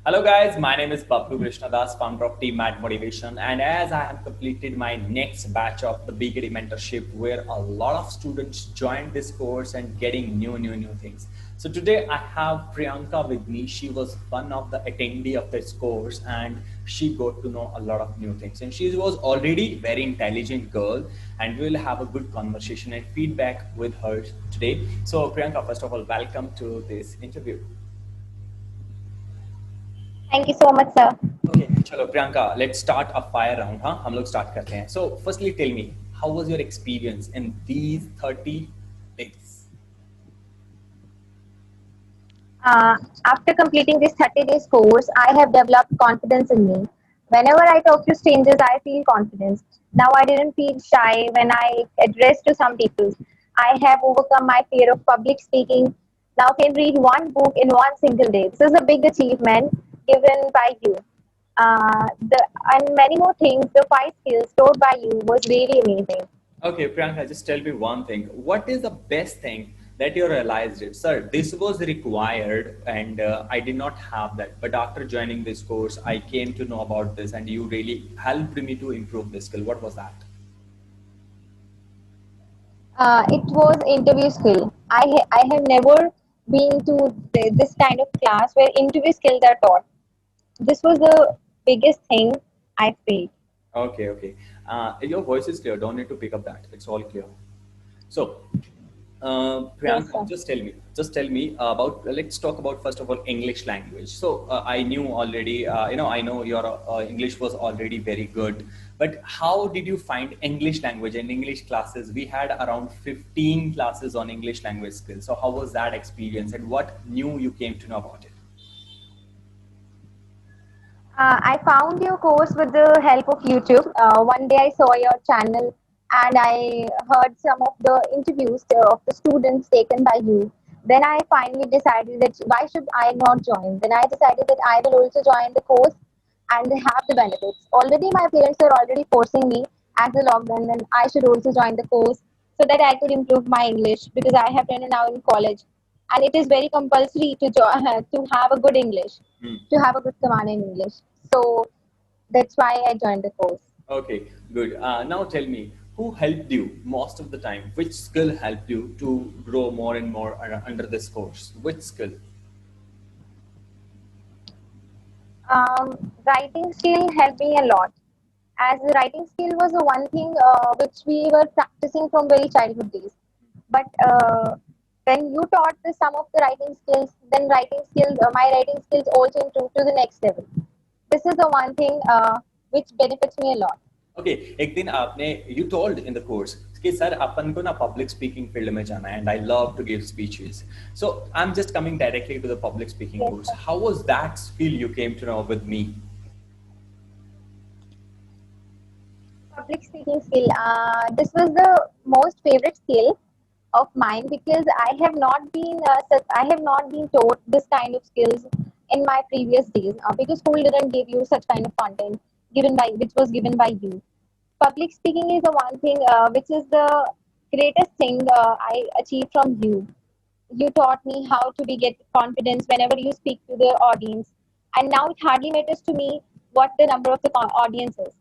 Hello guys, my name is Bablu Krishnadas, founder of Team Mad Motivation, and as I have completed my next batch of the BKD mentorship, where a lot of students joined this course and getting new things. So today I have Priyanka with me. She was one of the attendee of this course, and she got to know a lot of new things. And she was already very intelligent girl, and we will have a good conversation and feedback with her today. So Priyanka, first of all, welcome to this interview. Thank you so much, sir. Okay चलो Priyanka let's start a fire round हाँ हम लोग start करते हैं so firstly tell me how was your experience in these 30 days. Uh, After completing this 30 days course, I have developed confidence in me. Whenever I talk to strangers, I feel confidence. Now I didn't feel shy when I address to some people. I have overcome my fear of public speaking. Now can read one book in one single day. This is a big achievement given by you. The and many more things. The five skills taught by you was really amazing. Okay Priyanka, just tell me one thing, what is the best thing that you realized it sir this was required and I did not have that, but after joining this course I came to know about this and you really helped me to improve this skill. What was that? It was interview skill. I have never been to this kind of class where interview skills are taught. This was the biggest thing I feel. Okay, okay. Your voice is clear, don't need to pick up that, it's all clear. So Yes, Priyanka, sir. just tell me about. Let's talk about first of all English language. So I knew already. I know your English was already very good. But how did you find English language and English classes? We had around 15 classes on English language skills. So how was that experience, and what new you came to know about it? I found your course with the help of YouTube. One day I saw your channel and I heard some of the interviews of the students taken by you. Then I finally decided that why should I not join? Then I decided that I will also join the course and have the benefits. Already my parents were already forcing me as a lockdown, then I should also join the course so that I could improve my English because I have friends now in college and it is very compulsory to join to have a good English, Hmm. to have a good command in English. So that's why I joined the course. Okay, good. Now tell me, who helped you most of the time? Which skill helped you to grow more and more under this course? Which skill? Writing skill helped me a lot. As the writing skill was the one thing which we were practicing from very childhood days. But when you taught the some of the writing skills, then writing skills, my writing skills also improved to the next level. This is the one thing which benefits me a lot. Okay एक दिन आपने you told in the course कि sir अपन को ना public speaking field में जाना है and I love to give speeches so I am just coming directly to the public speaking Yes, course sir. How was that skill you came to know with me. Public speaking skill. This was the most favorite skill of mine because I have not been taught this kind of skills in my previous days because school didn't give you such kind of content given by which was given by you. Public speaking is the one thing which is the greatest thing I achieved from you. You taught me how to be get confidence whenever you speak to the audience, and now it hardly matters to me what the number of the audience is.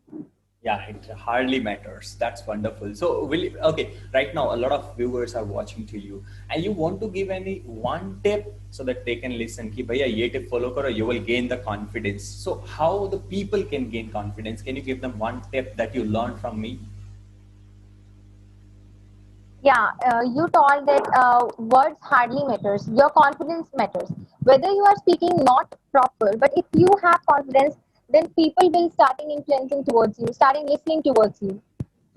Yeah, it hardly matters. That's wonderful. So, will you, okay, right now a lot of viewers are watching to you, and you want to give any one tip so that they can listen. Ki bhaiya ye tip follow karo, you will gain the confidence. So, how the people can gain confidence? Can you give them one tip that you learned from me? Yeah, you told that words hardly matters. Your confidence matters. Whether you are speaking not proper, but if you have confidence, then people will starting influencing towards you, starting listening towards you.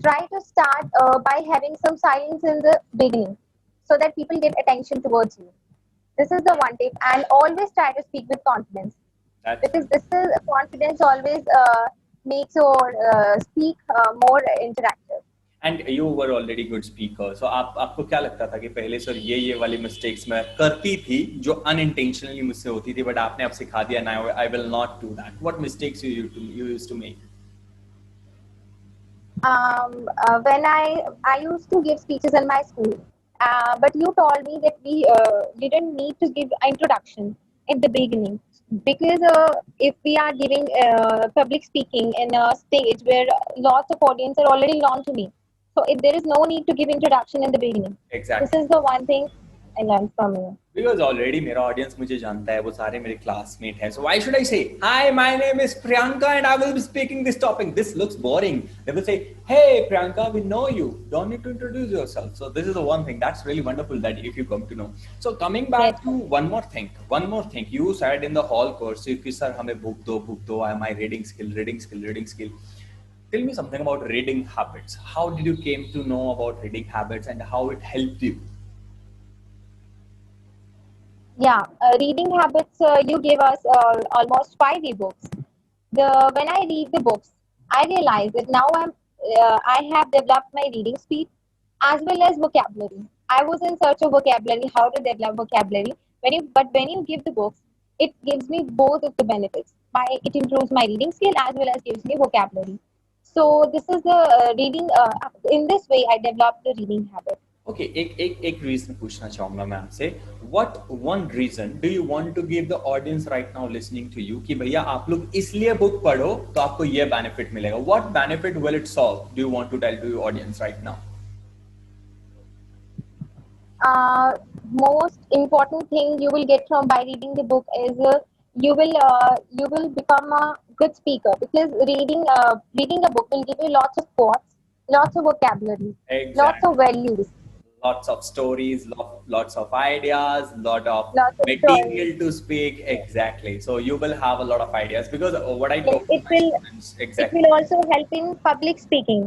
Try to start by having some silence in the beginning, so that people get attention towards you. This is the one tip, and always try to speak with confidence That's because wonderful. this is confidence always makes your speak more interactive. And you were already good speaker so आप आपको क्या लगता था कि पहले sir ये वाली mistakes मैं करती थी जो अनइंटेंशनली मुझसे होती थी बट आपने अब सिखा दिया ना I will not do that what mistakes you used to make. When I used to give speeches in my school, but you told me that we didn't need to give introduction. at the beginning, because if we are giving public speaking in a stage where lots of audience are already known to me, so if there is no need to give introduction in the beginning. This Exactly. is the one thing I learned from you. Because already मेरा audience मुझे जानता है, वो सारे मेरे classmate हैं. So why should I say, "Hi, my name is Priyanka and I will be speaking this topic." This looks boring. They will say, "Hey, Priyanka, we know you. Don't need to introduce yourself." So this is the one thing that's really wonderful that if you come to know. So coming Yes, back to one more thing, one more thing. You said in the whole course, if you sir हमें book do, my reading skill, reading skill, reading skill. Tell me something about reading habits. How did you came to know about reading habits and how it helped you? yeah. Reading habits. You gave us almost 5 ebooks. When I read the books, I realize that now I have developed my reading speed as well as vocabulary. I was in search of vocabulary, how to develop vocabulary. When you give the books, it gives me both of the benefits. It improves my reading skill as well as gives me vocabulary. So this is the reading. In this way, I developed the reading habit. Okay एक reason पूछना चाहूंगा मैं आपसे. What one reason do you want to give the audience right now listening to you कि भैया आप लोग इसलिए बुक पढ़ो तो आपको ये बेनिफिट मिलेगा. What benefit will it solve? Do you want to tell to your audience right now? Most important thing you will get from by reading the book is you will become a good speaker, because reading a book will give you lots of quotes, lots of vocabulary, lots of Exactly. values, Lots of stories, lots of ideas, lot of lots of stories. material to speak. Exactly. So you will have a lot of ideas because what I Yes, told to my students. it Exactly. will also help in public speaking.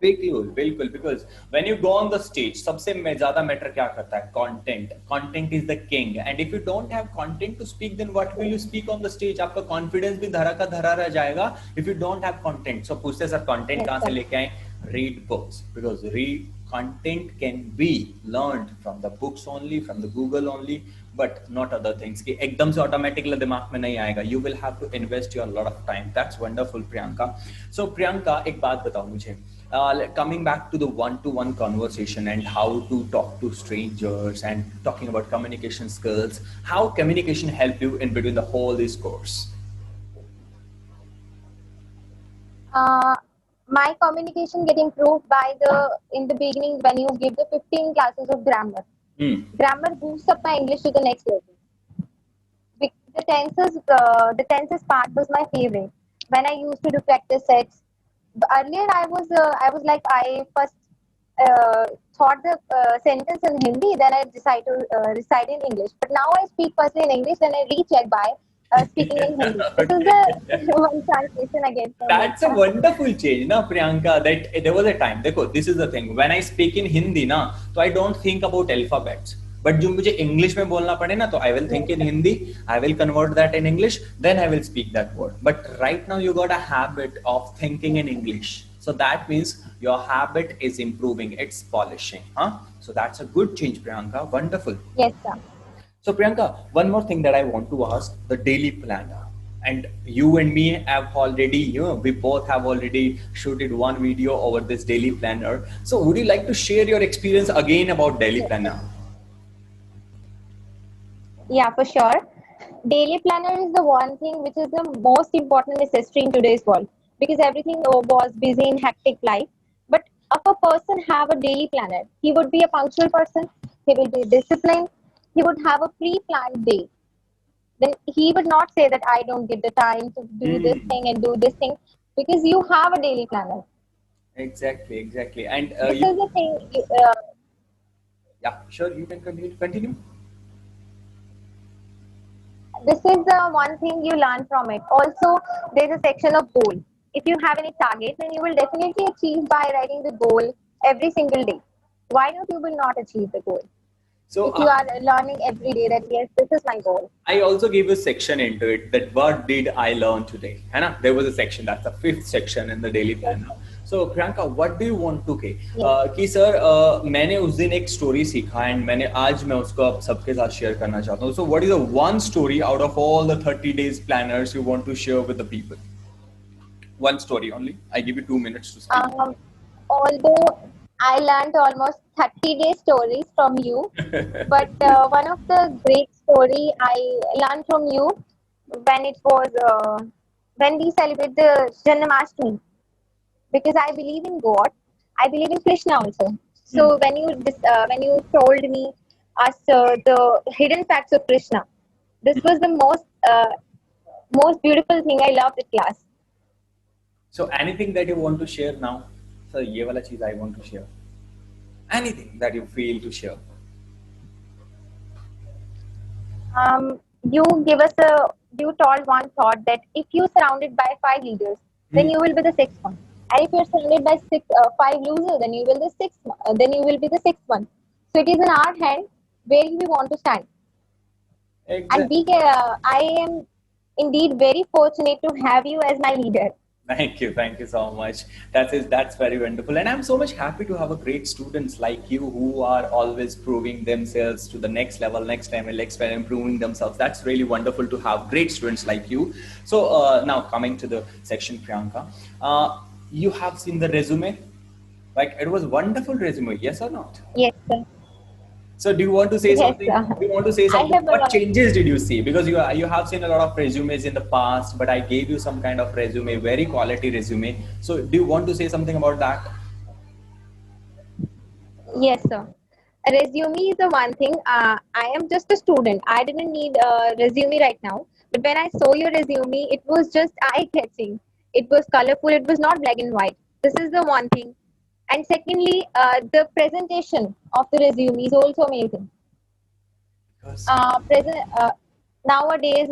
बिल्कुल बिल्कुल. Because when you go on the stage सबसे ज्यादा matter क्या करता है? Content. Content is the king and if you don't have content to speak then what will you speak on the stage? आपका confidence भी धरा का धरा रह जाएगा if you don't have content. So पूछते सर कंटेंट Yes, कहां से sir. लेके आए? Read books. Because read content can be learned from the books only, from the Google only, but not other things कि एकदम से automatically दिमाग में नहीं आएगा. You will have to invest your lot of time. That's wonderful, Priyanka. So Priyanka, एक बात बताओ मुझे. Coming back to the one-to-one conversation and how to talk to strangers and talking about communication skills, how communication helped you in between the whole this course? Uh, my communication get improved by in the beginning when you give the 15 classes of grammar. Hmm. Grammar boosts up my English to the next level. The tenses part was my favorite. When I used to do practice sets, earlier I was like I first thought the sentence in Hindi, then I decided to recite in English. But now I speak first in English, then I recheck by speaking in Hindi. This is Okay. the one translation I get from it. That's a wonderful change, na Priyanka. That there was a time. देखो, this is the thing. When I speak in Hindi, ना, तो I don't think about alphabets. But जो मुझे English में बोलना पड़े ना, तो I will think in Hindi. I will convert that in English. Then I will speak that word. But right now you got a habit of thinking in English. So that means your habit is improving. It's polishing, huh? So that's a good change, Priyanka. Wonderful. Yes, sir. So Priyanka, one more thing that I want to ask, the daily planner. And you and me have already, we both have already shooted one video over this daily planner. So would you like to share your experience again about daily planner? Yeah, for sure. Daily planner is the one thing which is the most important necessity in today's world, because everything was busy in hectic life. But if a person have a daily planner, he would be a punctual person. He will be disciplined. He would have a pre-planned day. Then he would not say that I don't get the time to do this Hmm. thing and do this thing, because you have a daily planner. Exactly, exactly. And This you, is the thing. yeah, sure, you can continue. Continue. This is the one thing you learn from it. Also, there's a section of goal. If you have any target, then you will definitely achieve by writing the goal every single day. Why don't you will not achieve the goal? So If you are learning every day that yes, this is my goal. I also gave a section into it that what did I learn today? है ना? There was a section, that's the fifth section in the daily planner. So Priyanka, what do you want to say? कि sir मैंने उस दिन एक story सीखा and मैंने आज मैं उसको आप सबके साथ शेयर करना चाहता हूँ. So what is the one story out of all the 30 days planners you want to share with the people? One story only. I give you 2 minutes to speak. Although I learned almost 30 day stories from you, but one of the great story I learned from you when it was when we celebrate the Janmashtami, because I believe in God. I believe in Krishna also. Hmm. So when you told me us the hidden facts of Krishna, this was the most beautiful thing I loved at class. So anything that you want to share now? So ये वाला चीज I want to share. Anything that you feel to share. You give us a you told one thought that if you surrounded by five leaders, then Hmm. you will be the sixth one. And if you're surrounded by five losers, then you will the sixth. Then you will be the sixth one. So it is in our hand where we want to stand. And Exactly. I am indeed very fortunate to have you as my leader. Thank you so much. That's very wonderful, and I'm so much happy to have a great students like you who are always proving themselves to the next level, next time, improving themselves. That's really wonderful to have great students like you. So now coming to the section, Priyanka, you have seen the resume, like it was wonderful resume, yes or not? Yes, sir. So do you want to say Yes, something? Do you want to say I something? have What a changes did you see? Because you have seen a lot of resumes in the past, but I gave you some kind of resume, very quality resume. So do you want to say something about that? Yes, sir. A resume is the one thing. I am just a student. I didn't need a resume right now. But when I saw your resume, it was just eye-catching. It was colorful. It was not black and white. This is the one thing. And secondly, the presentation of the resume is also amazing. Because Present nowadays,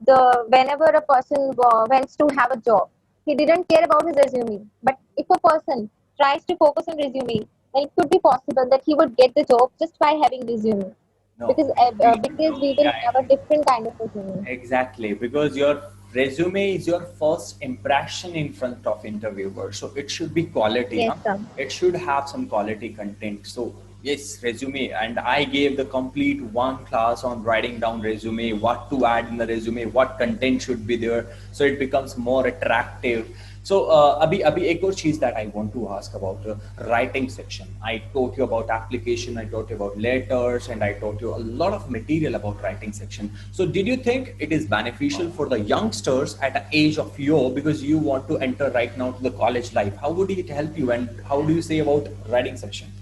the whenever a person wants to have a job, he didn't care about his resume. But if a person tries to focus on resume, then it could be possible that he would get the job just by having resume, no, completely because wrong. we will Yeah, have a different kind of resume. exactly, because your resume is your first impression in front of interviewer, so it should be quality, Yes, huh? sir. It should have some quality content. So yes, resume, and I gave the complete one class on writing down resume, what to add in the resume, what content should be there, so it becomes more attractive. So अभी अभी एक और चीज that I want to ask about writing section. I taught you about application, I taught you about letters, and I taught you a lot of material about writing section. So did you think it is beneficial for the youngsters at the age of your, because you want to enter right now to the college life? How would it help you, and how do you say about writing section?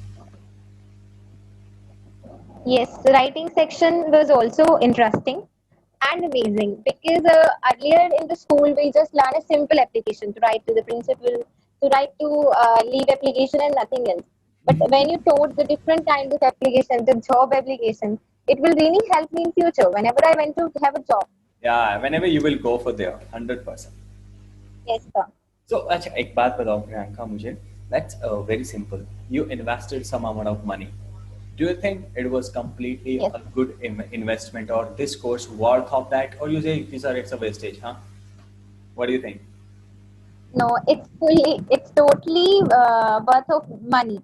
Yes, writing section was also interesting and amazing because earlier in the school we just learn a simple application to write to the principal, to write to leave application and nothing else. But when you taught the different kinds of application, the job application, it will really help me in future whenever I went to have a job. Yeah, whenever you will go for there, 100%. Yes, sir. So अच्छा एक बात बताओ प्रियंका मुझे. That's very simple. You invested some amount of money. Do you think it was completely Yes. a good investment, or this course worth of that, or you say it's a wastage, huh? What do you think? No, it's totally worth of money.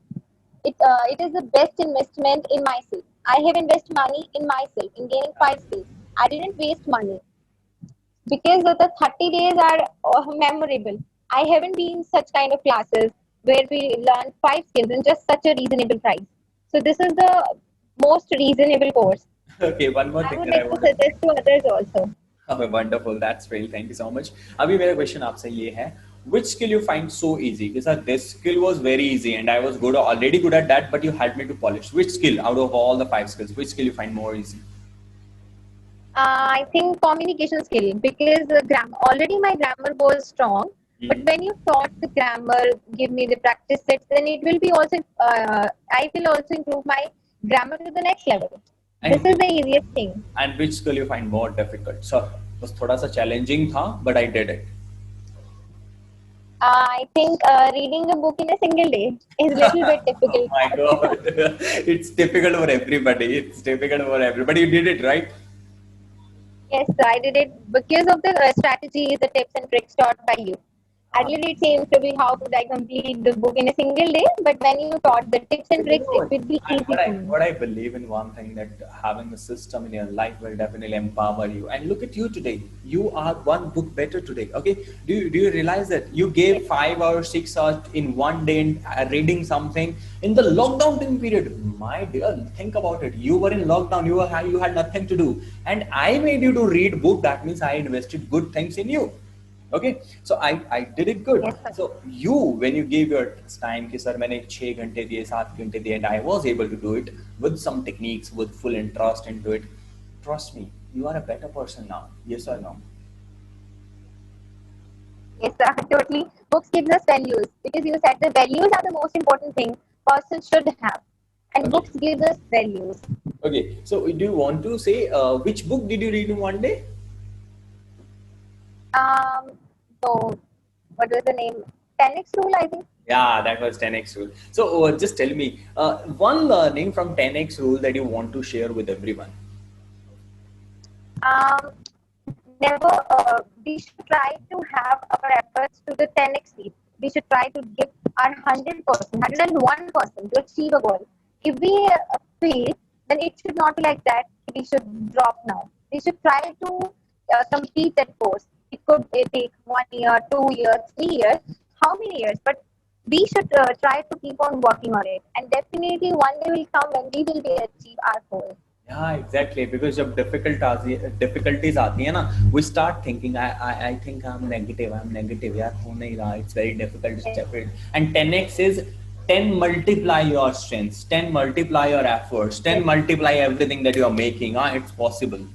It is the best investment in myself. I have invested money in myself in gaining five skills. I didn't waste money because the 30 days are memorable. I haven't been in such kind of classes where we learn five skills in just such a reasonable price. So this is the most reasonable course. Okay, one more I thing would that I like to want to say. suggest to others also. Okay, wonderful. That's great. Thank you so much. अभी मेरा question आपसे ये है, which skill you find so easy? Because this skill was very easy and I was already good at that, but you helped me to polish. Which skill out of all the five skills, which skill you find more easy? I think communication skill because already my grammar was strong. But Mhm. when you taught the grammar, give me the practice sets, then it will be also. I will also improve my grammar to the next level. This And is the easiest thing. which skill you find more difficult? So was थोड़ा सा challenging था, but I did it. I think reading a book in a single day is a little bit Oh difficult my task. God. It's difficult for everybody. It's difficult for everybody. You did it, right? Yes, I did it because of the strategies, the tips and tricks taught by you. Earlier it seems to be how could I complete the book in a single day, but when you taught the tips and But you tricks, know it what? would be easy for me. What I believe in one thing, that having a system in your life will definitely empower you. And look at you today. You are one book better today. Okay. Do you realize that you Yes, gave 5 hours, 6 hours in one day in reading something in the lockdown time period? My dear, think about it. You were in lockdown. You had nothing to do, and I made you to read book. That means I invested good things in you. Okay, so I did it good. yes, sir. So you, when you gave your time कि sir मैंने 6 घंटे दिए 7 घंटे दिए, and I was able to do it with some techniques, with full interest into it. Trust me, you are a better person now. Yes or no? Yes, sir. Totally. Books gives us values because you said the values are the most important thing person should have, and Okay. books gives us values. Okay, so do you want to say which book did you read in one day? So what was the name? 10x rule, I think. Yeah, that was 10x rule. So just tell me one learning from 10x rule that you want to share with everyone. Um, Never. We should try to have our efforts to the 10x speed. We should try to give our 100%, 101% to achieve a goal. If we fail, then it should not be like that. We should drop now. We should try to complete that course. It could take 1 year, 2 years, 3 years, how many years? But we should try to keep on working on it. And definitely one day will come when we will be achieve our goal. Yeah, exactly. Because जब difficulties आती है ना, we start thinking, I think I'm negative. यार हो नहीं रहा. It's very difficult to Yes. step it. And 10x is 10 multiply your strengths, 10 multiply your efforts, 10 Yes. multiply everything that you are making. It's possible.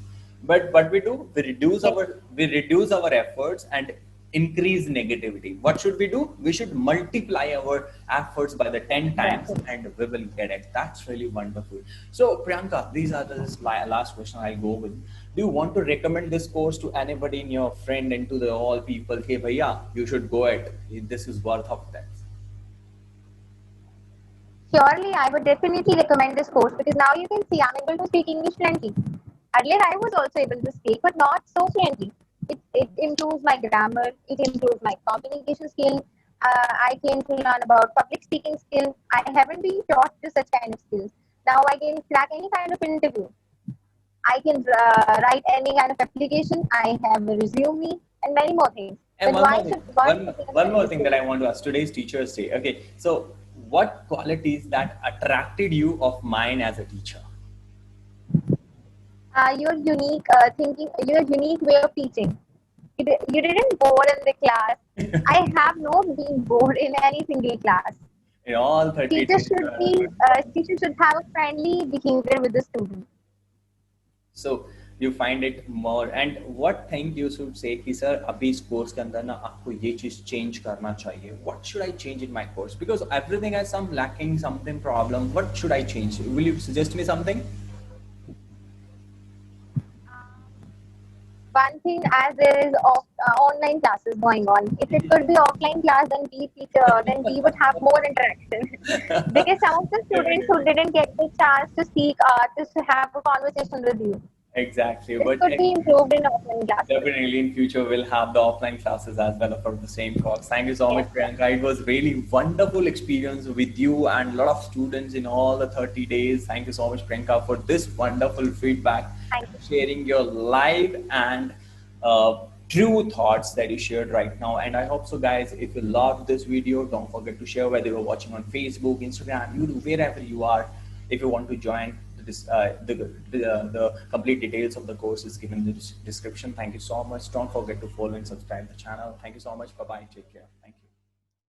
But what we do, Yes. we reduce our efforts and increase negativity. What should we do? We should multiply our efforts by the 10 times Exactly. and we will get it. That's really wonderful. So Priyanka, these are the last question I'll go with. Do you want to recommend this course to anybody in your friend and to the all people? Hey, bhaiya, you should go it. This is worth of that. Surely, I would definitely recommend this course because now you can see I'm able to speak English fluently. Earlier, I was also able to speak, but not so fluently. It improves my grammar, it improves my communication skill. I came to learn about public speaking skill. I haven't been taught to such kind of skills. Now I can crack any kind of interview. I can write any kind of application. I have a resume and many more things. And Then one why more thing, should one take a one more study thing that I skill? want to ask. Today's Teachers Day. Okay, so what qualities that attracted you of mine as a teacher? Your unique thinking, your unique way of teaching. You didn't bore in the class. I have not been bored in any single class. In all 30 days. Teachers should have a friendly behavior with the student. So you find it more, and what thing you should say कि sir अभी इस course के अंदर ना आपको ये चीज change करना चाहिए. What should I change in my course? Because everything has some lacking, something problem. What should I change? Will you suggest me something? One thing, as there is online classes going on, if it could be offline class, then we would have more interaction. Because some of the students who Definitely. didn't get the chance to speak, to have a conversation with you, Exactly. this But could be improved in offline classes. definitely in future we'll have the offline classes as well for the same course. Thank you so much, Yes, sir. Priyanka. It was really wonderful experience with you and a lot of students in all the 30 days. Thank you so much, Priyanka, for this wonderful feedback, Thank you. sharing your live and true thoughts that you shared right now. And I hope so, guys, if you loved this video, don't forget to share whether you're watching on Facebook, Instagram, YouTube, wherever you are. If you want to join, the complete details of the course is given in the description. Thank you so much. Don't forget to follow and subscribe the channel. Thank you so much. Bye bye. Take care. Thank you.